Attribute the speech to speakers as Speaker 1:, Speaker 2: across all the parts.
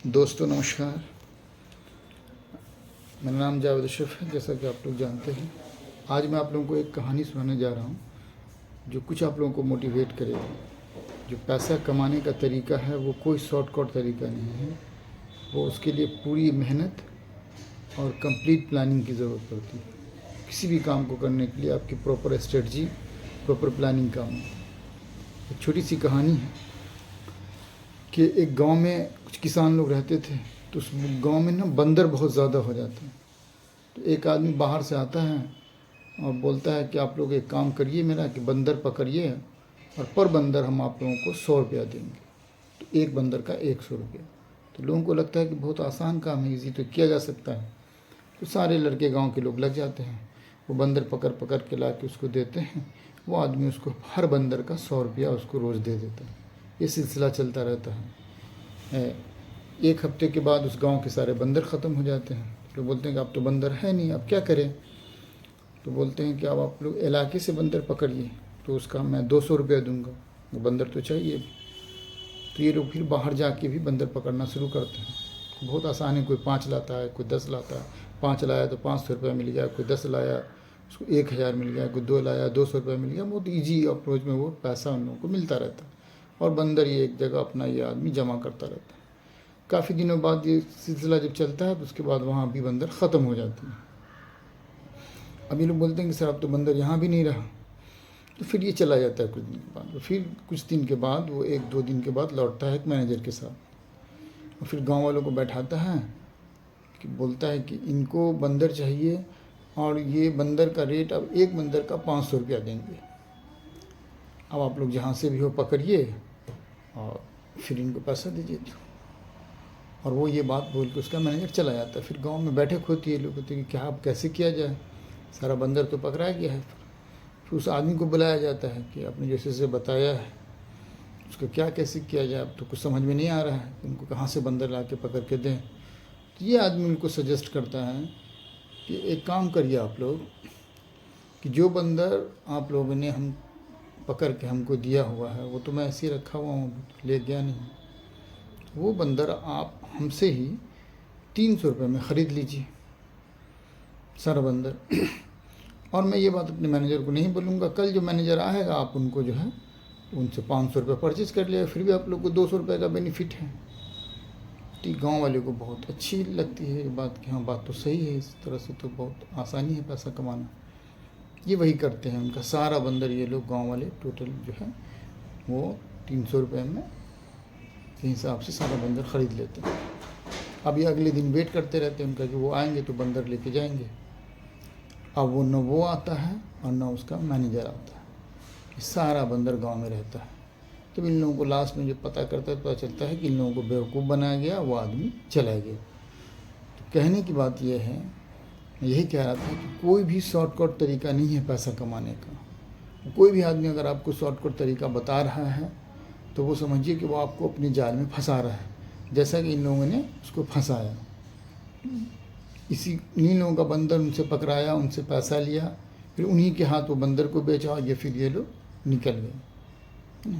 Speaker 1: दोस्तों नमस्कार। मेरा नाम जावेद अशरफ है, जैसा कि आप लोग जानते हैं। आज मैं आप लोगों को एक कहानी सुनाने जा रहा हूँ जो कुछ आप लोगों को मोटिवेट करेगा। जो पैसा कमाने का तरीका है वो कोई शॉर्टकट तरीका नहीं है, वो उसके लिए पूरी मेहनत और कंप्लीट प्लानिंग की ज़रूरत पड़ती है। किसी भी काम को करने के लिए आपकी प्रॉपर स्ट्रेटजी, प्रॉपर प्लानिंग काम है। एक छोटी सी कहानी है कि एक गांव में कुछ किसान लोग रहते थे। तो उस गांव में ना बंदर बहुत ज़्यादा हो जाते हैं। तो एक आदमी बाहर से आता है और बोलता है कि आप लोग एक काम करिए मेरा, कि बंदर पकड़िए और पर बंदर हम आप लोगों को 100 रुपया देंगे। तो एक बंदर का 100 रुपया। तो लोगों को लगता है कि बहुत आसान काम है, इजी तो किया जा सकता है। तो सारे लड़के गाँव के लोग लग जाते हैं। वो बंदर पकड़ पकड़ के ला के उसको देते हैं। वो आदमी उसको हर बंदर का 100 रुपया उसको रोज़ दे देता है। ये सिलसिला चलता रहता है। एक हफ्ते के बाद उस गांव के सारे बंदर ख़त्म हो जाते हैं। लोग बोलते हैं कि अब तो बंदर है नहीं, अब क्या करें। तो बोलते हैं कि अब आप लोग इलाके से बंदर पकड़िए, तो उसका मैं 200 रुपया दूंगा। वो बंदर तो चाहिए। तो ये लोग फिर बाहर जाके भी बंदर पकड़ना शुरू करते हैं। बहुत आसान है, कोई 5 लाता है, कोई 10 लाता है। 5 लाया तो 500 रुपया मिल गया, कोई 10 लाया उसको 1000 मिल गया, कोई 2 लाया 200 रुपया मिल गया। बहुत ईजी अप्रोच में वो पैसा उन लोगों को मिलता रहता है। और बंदर ये एक जगह अपना ये आदमी जमा करता रहता है। काफ़ी दिनों बाद ये सिलसिला जब चलता है तो उसके बाद वहाँ भी बंदर ख़त्म हो जाते हैं। अब ये लोग बोलते हैं कि सर अब तो बंदर यहाँ भी नहीं रहा। तो फिर ये चला जाता है कुछ दिन के बाद। फिर कुछ दिन के बाद वो 1-2 दिन के बाद लौटता है एक मैनेजर के साथ। और फिर गांव वालों को बैठाता है कि बोलता है कि इनको बंदर चाहिए और ये बंदर का रेट अब एक बंदर का 500 रुपया देंगे। अब आप लोग जहाँ से भी हो पकड़िए और फिर इनको पैसा दीजिए। और वो ये बात बोल के उसका मैनेजर चला जाता है। फिर गांव में बैठक होती है, लोग कहते हैं कि क्या अब कैसे किया जाए, सारा बंदर तो पकड़ा गया है। फिर उस आदमी को बुलाया जाता है कि आपने जैसे जैसे बताया है उसका क्या कैसे किया जाए। अब तो कुछ समझ में नहीं आ रहा है, उनको कहाँ से बंदर ला के पकड़ के दें। तो ये आदमी उनको सजेस्ट करता है कि एक काम करिए आप लोग, कि जो बंदर आप लोगों ने हम पकड़ के हमको दिया हुआ है वो तो मैं ऐसे ही रखा हुआ हूँ, ले गया नहीं। वो बंदर आप हमसे ही 300 रुपये में ख़रीद लीजिए, सारा बंदर। और मैं ये बात अपने मैनेजर को नहीं बोलूँगा। कल जो मैनेजर आएगा आप उनको जो है उनसे 500 रुपये परचेज़ कर लिया, फिर भी आप लोग को 200 रुपये का बेनिफिट है। तो गांव वाले को बहुत अच्छी लगती है ये बात कि हाँ बात तो सही है, इस तरह से तो बहुत आसानी है पैसा कमाना। ये वही करते हैं। उनका सारा बंदर ये लोग गांव वाले टोटल जो है वो 300 रुपये में के हिसाब से सारा बंदर ख़रीद लेते हैं। अब ये अगले दिन वेट करते रहते हैं उनका कि वो आएंगे तो बंदर लेके जाएंगे। अब वो न वो आता है और न उसका मैनेजर आता है। सारा बंदर गांव में रहता है। तो इन लोगों को लास्ट में जब पता करता है तो पता चलता है कि इन लोगों को बेवकूफ़ बनाया गया, वो आदमी चला गया। तो कहने की बात यह है, मैं यही कह रहा था कि कोई भी शॉर्टकट तरीका नहीं है पैसा कमाने का। कोई भी आदमी अगर आपको शॉर्टकट तरीका बता रहा है तो वो समझिए कि वो आपको अपने जाल में फंसा रहा है, जैसा कि इन लोगों ने उसको फंसाया। इन्हीं लोगों का बंदर उनसे पकड़ाया, उनसे पैसा लिया, फिर उन्हीं के हाथ वो बंदर को बेचा और ये फिर ये लोग निकल गए।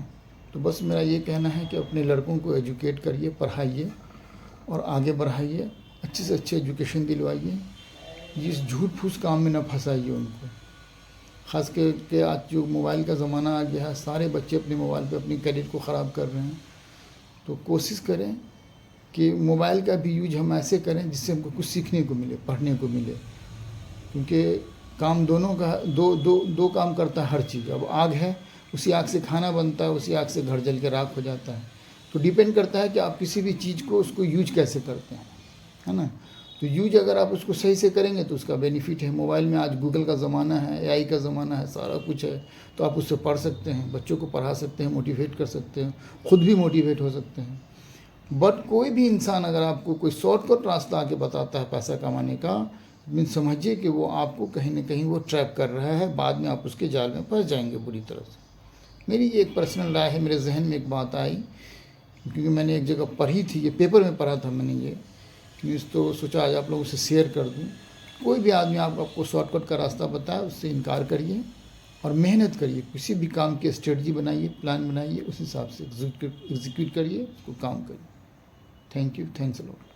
Speaker 1: तो बस मेरा ये कहना है कि अपने लड़कों को एजुकेट करिए, पढ़ाइए और आगे बढ़ाइए, अच्छे से अच्छे एजुकेशन दिलवाइए। इस झूठ फूस काम में ना फंसाइए उनको। ख़ास करके आज जो मोबाइल का ज़माना आ गया है, सारे बच्चे अपने मोबाइल पे अपनी करियर को ख़राब कर रहे हैं। तो कोशिश करें कि मोबाइल का भी यूज हम ऐसे करें जिससे हमको कुछ सीखने को मिले, पढ़ने को मिले। क्योंकि काम दोनों का दो काम करता है हर चीज़। अब आग है, उसी आग से खाना बनता है, उसी आग से घर जल के राख हो जाता है। तो डिपेंड करता है कि आप किसी भी चीज़ को उसको यूज कैसे करते हैं, है ना। तो यूज अगर आप उसको सही से करेंगे तो उसका बेनिफिट है। मोबाइल में आज गूगल का ज़माना है, एआई का ज़माना है, सारा कुछ है। तो आप उससे पढ़ सकते हैं, बच्चों को पढ़ा सकते हैं, मोटिवेट कर सकते हैं, ख़ुद भी मोटिवेट हो सकते हैं। बट कोई भी इंसान अगर आपको कोई शॉर्टकट रास्ता आके बताता है पैसा कमाने का, मीन समझिए कि वो आपको कहीं ना कहीं वो ट्रैप कर रहा है। बाद में आप उसके जाल में फंस जाएंगे बुरी तरह से। मेरी ये एक पर्सनल राय है। मेरे जहन में एक बात आई क्योंकि मैंने एक जगह पढ़ी थी, ये पेपर में पढ़ा था मैंने ये न्यूज़, तो सोचा आज आप लोगों से शेयर कर दूं। कोई भी आदमी आपको शॉर्टकट का रास्ता बताए उससे इनकार करिए और मेहनत करिए। किसी भी काम की स्ट्रेटजी बनाइए, प्लान बनाइए, उस हिसाब से एग्जीक्यूट करिए, उसको काम करिए। Thank you, thanks a lot.